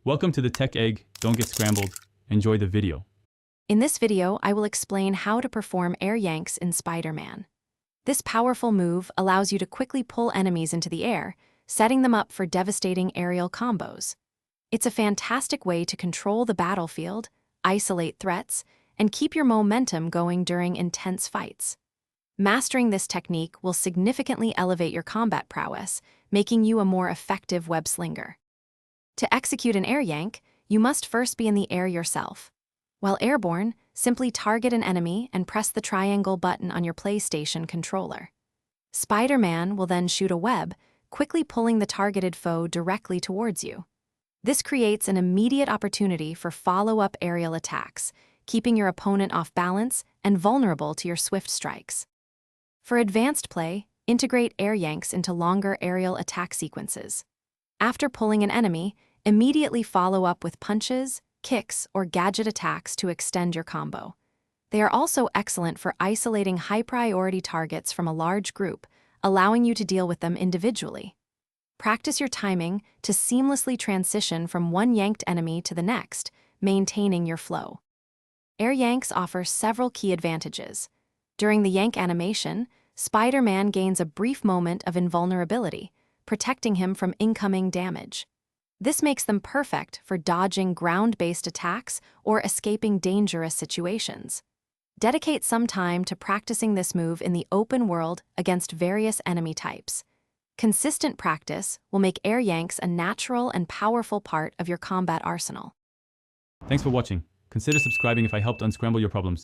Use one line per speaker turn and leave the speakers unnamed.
Welcome to the Tech Egg. Don't get scrambled. Enjoy the video.
In this video, I will explain how to perform air yanks in Spider-Man. This powerful move allows you to quickly pull enemies into the air, setting them up for devastating aerial combos. It's a fantastic way to control the battlefield, isolate threats, and keep your momentum going during intense fights. Mastering this technique will significantly elevate your combat prowess, making you a more effective web slinger. To execute an air yank, you must first be in the air yourself. While airborne, simply target an enemy and press the triangle button on your PlayStation controller. Spider-Man will then shoot a web, quickly pulling the targeted foe directly towards you. This creates an immediate opportunity for follow-up aerial attacks, keeping your opponent off balance and vulnerable to your swift strikes. For advanced play, integrate air yanks into longer aerial attack sequences. After pulling an enemy, immediately follow up with punches, kicks, or gadget attacks to extend your combo. They are also excellent for isolating high-priority targets from a large group, allowing you to deal with them individually. Practice your timing to seamlessly transition from one yanked enemy to the next, maintaining your flow. Air yanks offer several key advantages. During the yank animation, Spider-Man gains a brief moment of invulnerability, protecting him from incoming damage. This makes them perfect for dodging ground-based attacks or escaping dangerous situations. Dedicate some time to practicing this move in the open world against various enemy types. Consistent practice will make air yanks a natural and powerful part of your combat arsenal.
Thanks for watching. Consider subscribing if I helped unscramble your problems.